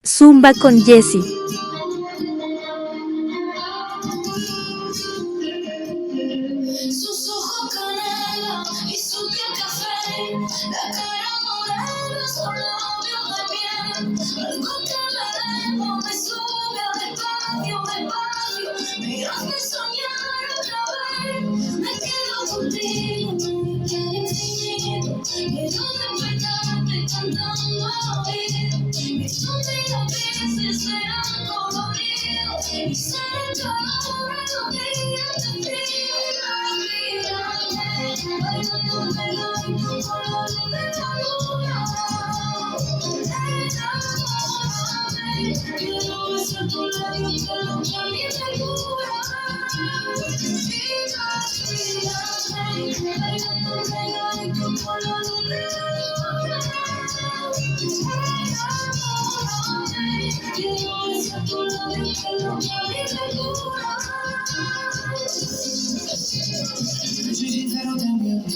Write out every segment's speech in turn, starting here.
Zumba con Jessie. Sus ojos canela y su piel café, la cara morena, sus labios de miel, algo que me dejo me sube despacio, despacio, me hace soñar otra vez, me quedo contigo, me quiero infinito, quiero despertarte cantando al oído, mis sonidos veces serán coloridos, y ser el calor de los días de frío. Soy sincero, te miento.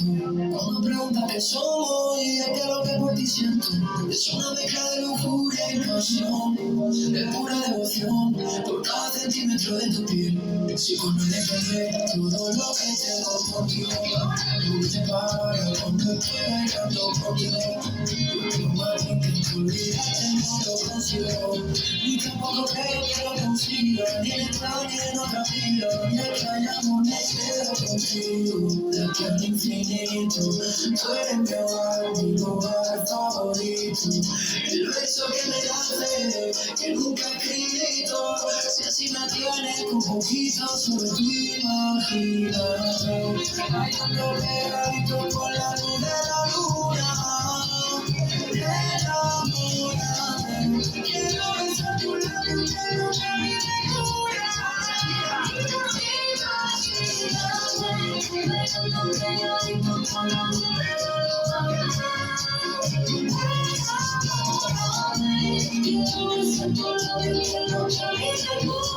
Cuando preguntas qué somos y de qué es lo que por ti siento, es una mezcla de lujuria y pasión, de pura devoción por cada centímetro de tu piel. Si con no le perder todo lo que tengo contigo, no te para cuando estoy bailando contigo. Lo más que intento olvidarte no lo consigo, ni tampoco creo que lo consiga, ni en el plan ni en otra vida, ni el que hayamos me quedo contigo. De aquí al infinito, tú eres mi hogar, mi lugar favorito, el beso que me hace, que nunca he escrito, si así me tienes un poquito sobre tu imaginación, bailando pegadito con la luz de la luna, enamórame, quiero besar tu labio, quiero que mi locura. Quiero besar tu labio, quiero que mi locura.